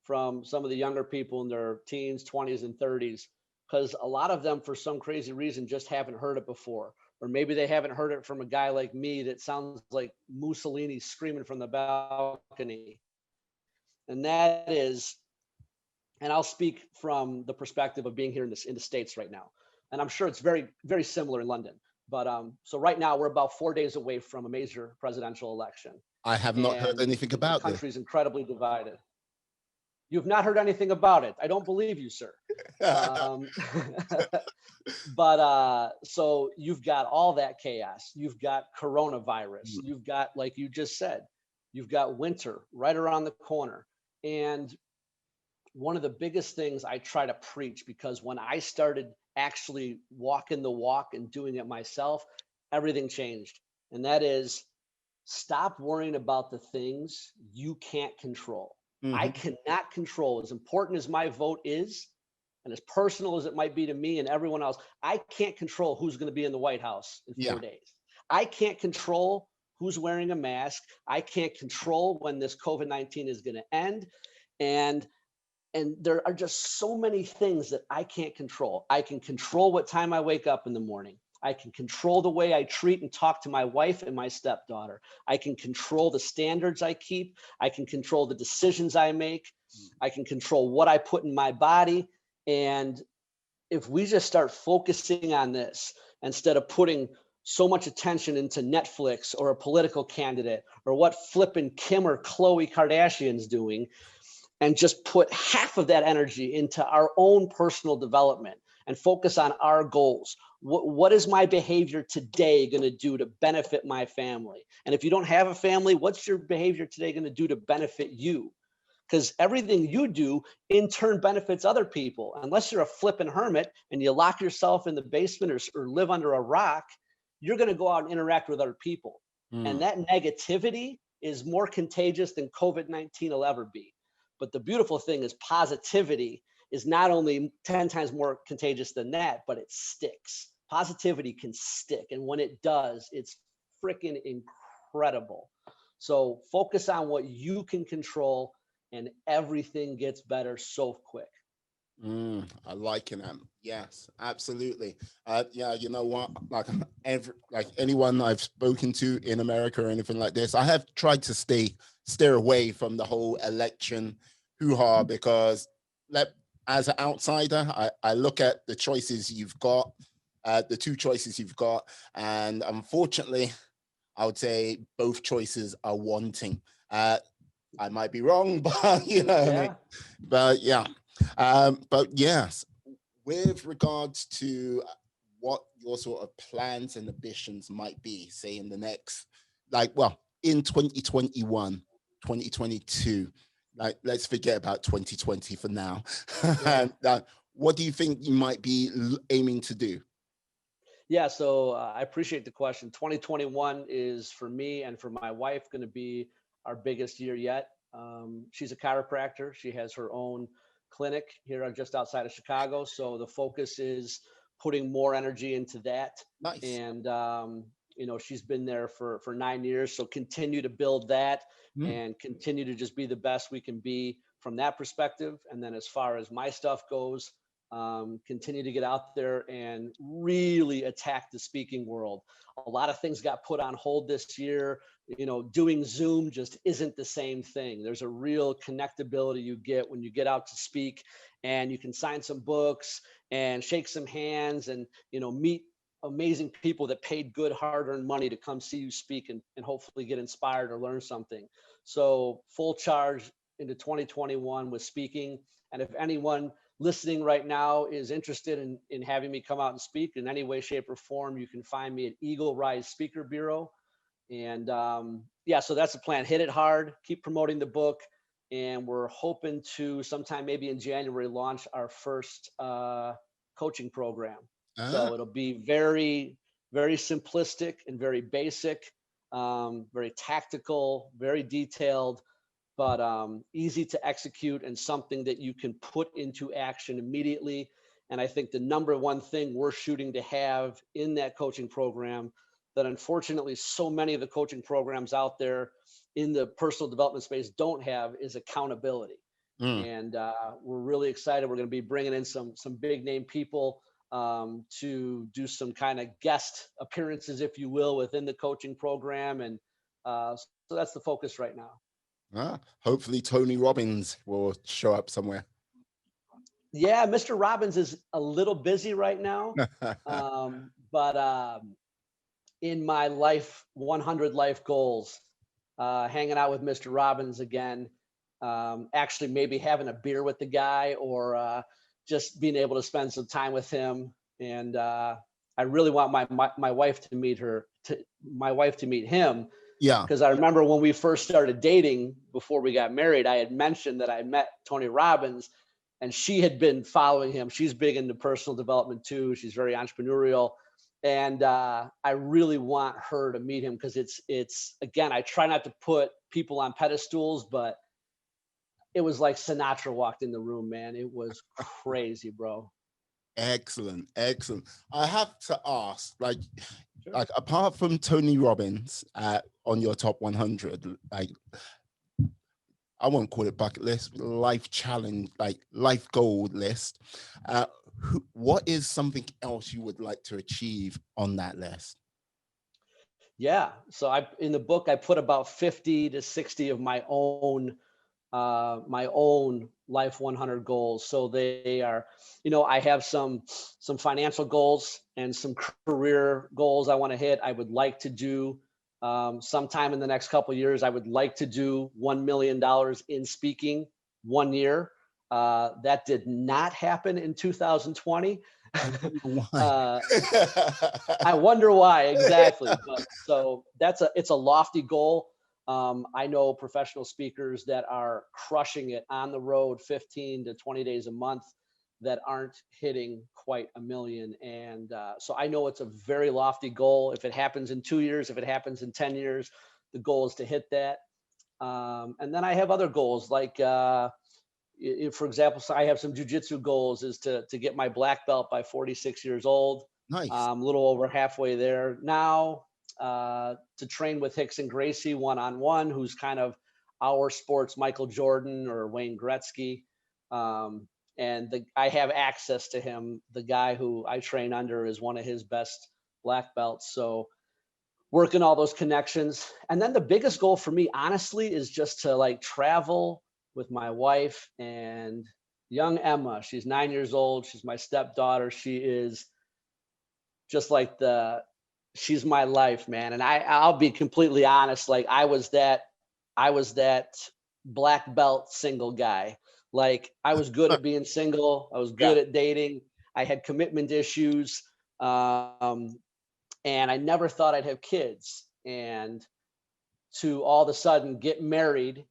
some of the younger people in their teens, 20s, and 30s, because a lot of them, for some crazy reason, just haven't heard it before. Or maybe they haven't heard it from a guy like me that sounds like Mussolini screaming from the balcony. And that is, and I'll speak from the perspective of being here in the States right now. And I'm sure it's very, very similar in London. But so right now we're about 4 days away from a major presidential election. I have not heard And anything the about this. country is incredibly divided. You've not heard anything about it. I don't believe you, sir. Um, but so you've got all that chaos. You've got coronavirus. You've got, like you just said, you've got winter right around the corner. And one of the biggest things I try to preach, because when I started actually walking the walk and doing it myself, everything changed. And that is, stop worrying about the things you can't control. I cannot control, as important as my vote is, and as personal as it might be to me and everyone else, I can't control who's going to be in the White House in 4 days. I can't control who's wearing a mask. I can't control when this COVID-19 is going to end. And there are just so many things that I can't control. I can control what time I wake up in the morning. I can control the way I treat and talk to my wife and my stepdaughter. I can control the standards I keep. I can control the decisions I make. I can control what I put in my body. And if we just start focusing on this, instead of putting so much attention into Netflix or a political candidate or what flipping Kim or Khloe Kardashian's doing, and just put half of that energy into our own personal development and focus on our goals. What is my behavior today going to do to benefit my family? And if you don't have a family, what's your behavior today going to do to benefit you? Because everything you do in turn benefits other people. Unless you're a flipping hermit and you lock yourself in the basement or live under a rock, you're going to go out and interact with other people. And that negativity is more contagious than COVID-19 will ever be. But the beautiful thing is positivity is not only 10 times more contagious than that, but it sticks. Positivity can stick. And when it does, it's freaking incredible. So focus on what you can control and everything gets better so quick. I like it. Yes, absolutely. Yeah, you know what? Like like anyone I've spoken to in America or anything like this, I have tried to steer away from the whole election hoo-ha, because as an outsider, I look at the choices you've got, the two choices you've got, and unfortunately, I would say both choices are wanting. I might be wrong, but you know, I mean, but yeah. But yes, with regards to what your sort of plans and ambitions might be, say in the next, in 2021, 2022, like let's forget about 2020 for now. And what do you think you might be aiming to do? Yeah, so I appreciate the question. 2021 is, for me and for my wife, going to be our biggest year yet. She's a chiropractor. She has her own clinic here just outside of Chicago. So the focus is putting more energy into that. Nice. And, she's been there for 9 years. So continue to build that and continue to just be the best we can be from that perspective. And then as far as my stuff goes, continue to get out there and really attack the speaking world. A lot of things got put on hold this year. Doing Zoom just isn't the same thing. There's a real connectability you get when you get out to speak, and you can sign some books and shake some hands and, meet amazing people that paid good hard-earned money to come see you speak and hopefully get inspired or learn something. So full charge into 2021 with speaking. And if anyone listening right now is interested in having me come out and speak in any way, shape, or form, you can find me at Eagle Rise Speaker Bureau. And so that's the plan. Hit it hard, keep promoting the book. And we're hoping to sometime maybe in January launch our first coaching program. Ah, So it'll be very, very simplistic and very basic, very tactical, very detailed, but easy to execute and something that you can put into action immediately. And I think the number one thing we're shooting to have in that coaching program that unfortunately so many of the coaching programs out there in the personal development space don't have is accountability. mm. And we're really excited. We're going to be bringing in some big name people to do some kind of guest appearances, if you will, within the coaching program. And so that's the focus right now. Hopefully Tony Robbins will show up somewhere. Yeah, Mr. Robbins is a little busy right now, but in my life 100 life goals, hanging out with Mr. Robbins again, actually maybe having a beer with the guy, or just being able to spend some time with him. And I really want my wife to meet him, Yeah. because I remember when we first started dating before we got married, I had mentioned that I met Tony Robbins, and she had been following him. She's big into personal development too. She's very entrepreneurial. And I really want her to meet him, because it's again, I try not to put people on pedestals, but it was like Sinatra walked in the room, man. It was crazy, bro. Excellent, excellent. I have to ask, Sure. like apart from Tony Robbins on your top 100, like I won't call it bucket list, life challenge, like life goal list. What is something else you would like to achieve on that list? Yeah. So in the book, I put about 50 to 60 of my own life 100 goals. So they are, I have some financial goals and some career goals I want to hit. I would like to do sometime in the next couple of years. I would like to do $1 million in speaking 1 year. That did not happen in 2020. I wonder why. uh, I wonder why exactly. But so it's a lofty goal. I know professional speakers that are crushing it on the road 15 to 20 days a month that aren't hitting quite a million. And so I know it's a very lofty goal. If it happens in 2 years, if it happens in 10 years, the goal is to hit that. And then I have other goals like, for example, so I have some jujitsu goals is to get my black belt by 46 years old. Nice. A little over halfway there now. To train with Rickson Gracie one-on-one, who's kind of our sports Michael Jordan or Wayne Gretzky. And I have access to him. The guy who I train under is one of his best black belts. So working all those connections. And then the biggest goal for me, honestly, is just to like travel with my wife and young Emma. She's 9 years old. She's my stepdaughter. She is just like she's my life, man. And I'll be completely honest. Like I was that black belt single guy. Like I was good at being single. I was Yeah. good at dating. I had commitment issues. And I never thought I'd have kids. And to all of a sudden get married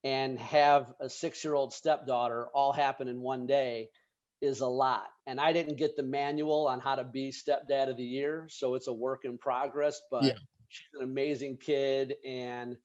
and have a 6-year-old stepdaughter all happen in one day is a lot. And I didn't get the manual on how to be stepdad of the year. So it's a work in progress, Yeah. but she's an amazing kid. And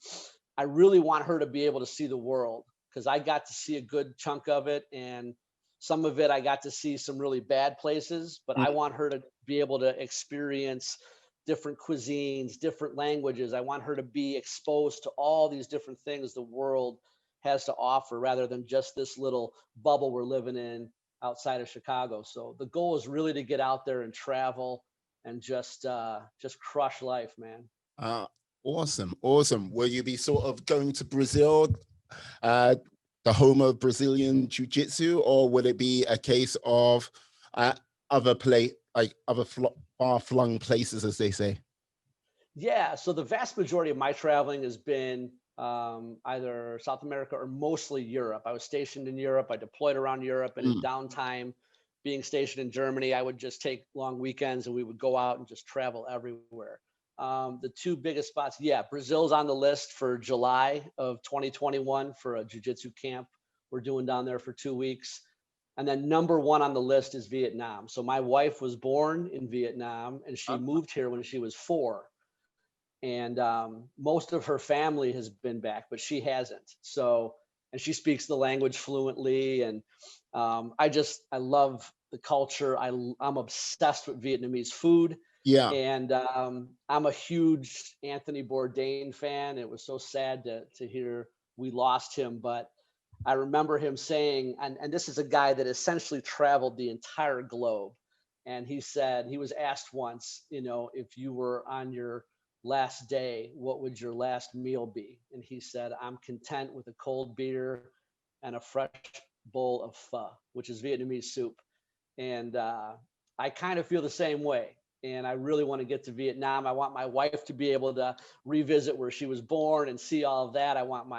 I really want her to be able to see the world, because I got to see a good chunk of it. And some of it, I got to see some really bad places, but I want her to be able to experience different cuisines, different languages. I want her to be exposed to all these different things the world has to offer, rather than just this little bubble we're living in outside of Chicago. So the goal is really to get out there and travel and just crush life, man. Uh, awesome. Awesome. Will you be sort of going to Brazil, uh, the home of Brazilian Jiu-Jitsu, or will it be a case of other far-flung places, as they say? Yeah. So the vast majority of my traveling has been either South America or mostly Europe. I was stationed in Europe. I deployed around Europe, and in downtime, being stationed in Germany, I would just take long weekends and we would go out and just travel everywhere. The two biggest spots, yeah, Brazil's on the list for July of 2021 for a jiu-jitsu camp we're doing down there for 2 weeks. And then number one on the list is Vietnam. So my wife was born in Vietnam, and she moved here when she was 4. And most of her family has been back, but she hasn't. So, and she speaks the language fluently. And I love the culture. I'm obsessed with Vietnamese food. Yeah. And I'm a huge Anthony Bourdain fan. It was so sad to hear we lost him, but I remember him saying, and this is a guy that essentially traveled the entire globe. And he said, he was asked once, if you were on your last day, what would your last meal be? And he said, I'm content with a cold beer and a fresh bowl of pho, which is Vietnamese soup. And I kind of feel the same way. And I really want to get to Vietnam. I want my wife to be able to revisit where she was born and see all of that. I want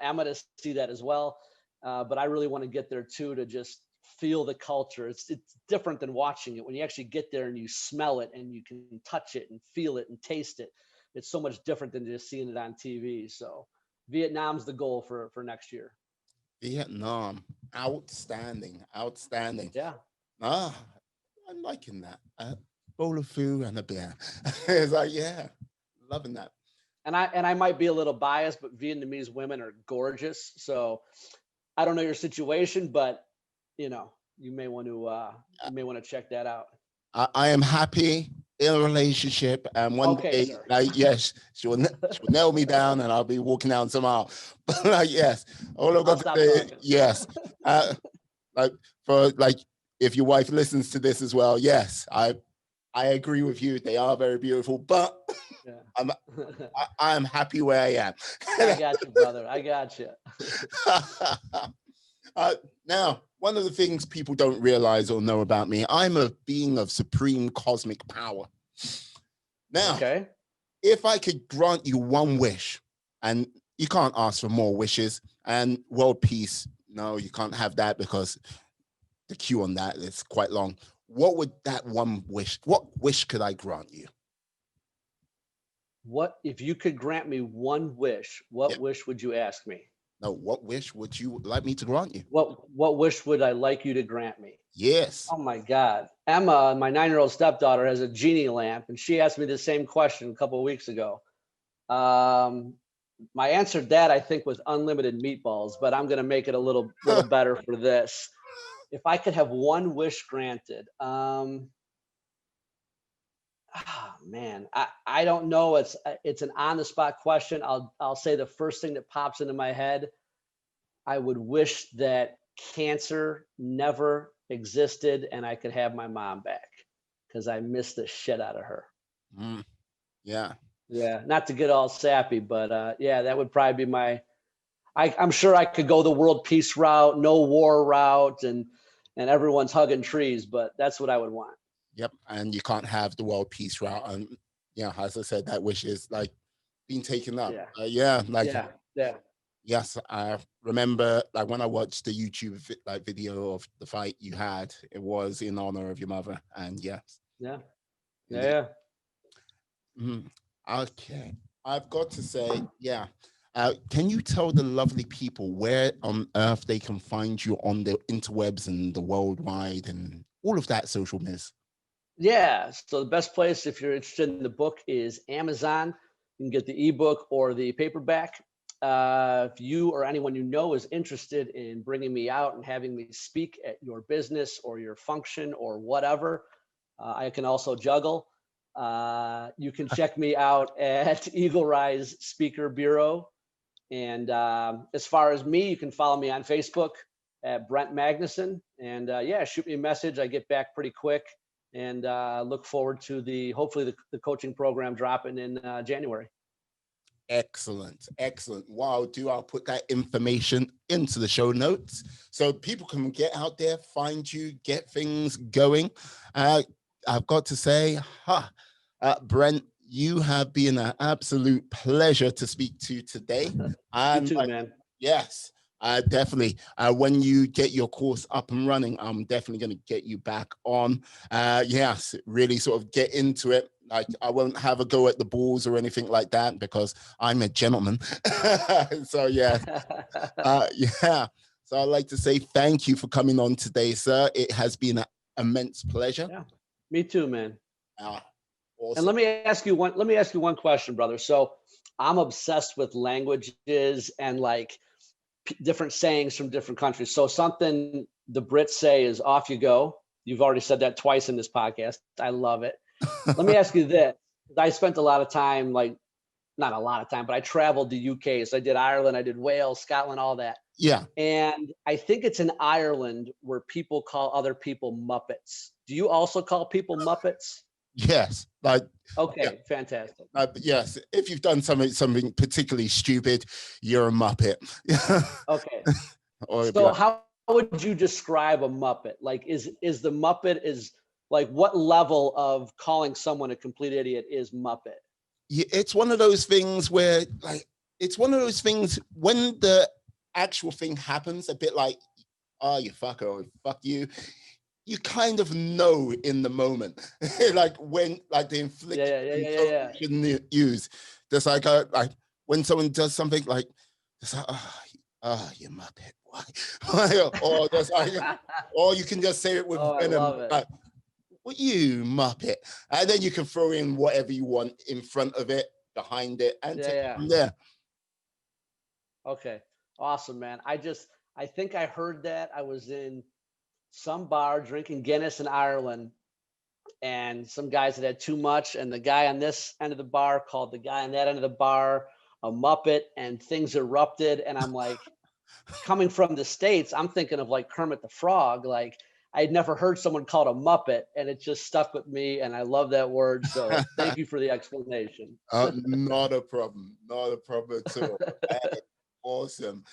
Emma to see that as well. But I really want to get there too, to just feel the culture. It's different than watching it. When you actually get there and you smell it and you can touch it and feel it and taste it, it's so much different than just seeing it on TV. So Vietnam's the goal for next year. Vietnam, outstanding. Yeah. I'm liking that. A bowl of food and a beer. It's like, yeah, loving that. And I might be a little biased, but Vietnamese women are gorgeous. So I don't know your situation, but you may want to check that out. I am happy in a relationship, and one day, sir. yes, she'll nail me down, and I'll be walking down tomorrow. But yes, all I've got to say, yes, if your wife listens to this as well, yes, I agree with you. They are very beautiful, but yeah. I am happy where I am. I got you, brother. I got you. Now, one of the things people don't realize or know about me, I'm a being of supreme cosmic power. Now, if I could grant you one wish, and you can't ask for more wishes, and world peace, no, you can't have that because the queue on that is quite long. What would that one wish, what wish could I grant you? What, if you could grant me one wish, what wish would you ask me? No, what wish would you like me to grant you? What wish would I like you to grant me? Yes. Oh my God. Emma, my 9-year-old stepdaughter, has a genie lamp, and she asked me the same question a couple of weeks ago. My answer to that, I think, was unlimited meatballs, but I'm going to make it a little better for this. If I could have one wish granted, man, I don't know. It's an on the spot question. I'll say the first thing that pops into my head. I would wish that cancer never existed and I could have my mom back, because I miss the shit out of her. Yeah. Yeah. Not to get all sappy, but yeah, that would probably be I'm sure I could go the world peace route, no war route, and everyone's hugging trees, but that's what I would want. Yep. And you can't have the world peace route. And as I said, that wish is like being taken up. Yeah. Yes, I remember when I watched the YouTube video of the fight you had, it was in honor of your mother. And yes. Yeah. Okay. I've got to say, can you tell the lovely people where on earth they can find you on the interwebs and the worldwide and all of that social biz? Yeah. So the best place, if you're interested in the book, is Amazon. You can get the ebook or the paperback. If you or anyone you know is interested in bringing me out and having me speak at your business or your function or whatever, I can also juggle. You can check me out at Eagle Rise Speaker Bureau. And as far as me, you can follow me on Facebook at Brent Magnussen. And shoot me a message. I get back pretty quick. And look forward to hopefully the coaching program dropping in January. Excellent. Wow, I'll put that information into the show notes so people can get out there, find you, get things going. I've got to say, Brent, you have been an absolute pleasure to speak to today. You too, man. Yes, definitely. When you get your course up and running, I'm definitely going to get you back on. Yes, really sort of get into it. Like, I won't have a go at the balls or anything like that because I'm a gentleman. So yeah. So I'd like to say thank you for coming on today, sir. It has been an immense pleasure. Yeah, me too, man. Awesome. And let me ask you one question, brother. So I'm obsessed with languages and like different sayings from different countries. So something the Brits say is "off you go." You've already said that twice in this podcast. I love it. Let me ask you this. I spent a lot of time, like not a lot of time, but I traveled to UK. So I did Ireland, I did Wales, Scotland, all that. Yeah. And I think it's in Ireland where people call other people Muppets. Do you also call people Muppets? Yes. Like, okay, yeah. Fantastic. Yes. If you've done something particularly stupid, you're a Muppet. Okay. So like, how would you describe a Muppet? Like, is the Muppet is like what level of calling someone a complete idiot is Muppet? Yeah, it's one of those things where, like, it's one of those things when the actual thing happens, a bit like, oh, you fucker, or fuck you. You kind of know in the moment, like when, like the infliction you shouldn't use. Just like when someone does something like, it's like, you Muppet, why? or just like, or you can just say it with venom, I love it. like, what you Muppet, and then you can throw in whatever you want in front of it, behind it, and take it from there. Okay, awesome, man. I think I heard that. I was in some bar drinking Guinness in Ireland, and some guys had too much, and the guy on this end of the bar called the guy on that end of the bar a Muppet, and things erupted. And I'm like, coming from the States, I'm thinking of like Kermit the Frog. Like, I'd never heard someone called a Muppet, and it just stuck with me, and I love that word. So thank you for the explanation. Not a problem. Not a problem at all. Awesome.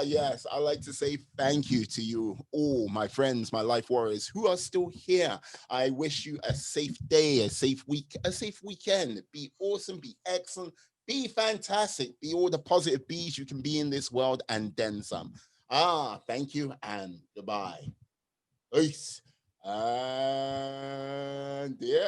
Yes, I'd like to say thank you to you all, my friends, my life warriors who are still here. I wish you a safe day, a safe week, a safe weekend. Be awesome, be excellent, be fantastic, be all the positive bees you can be in this world and then some. Thank you and goodbye. Peace. And yeah.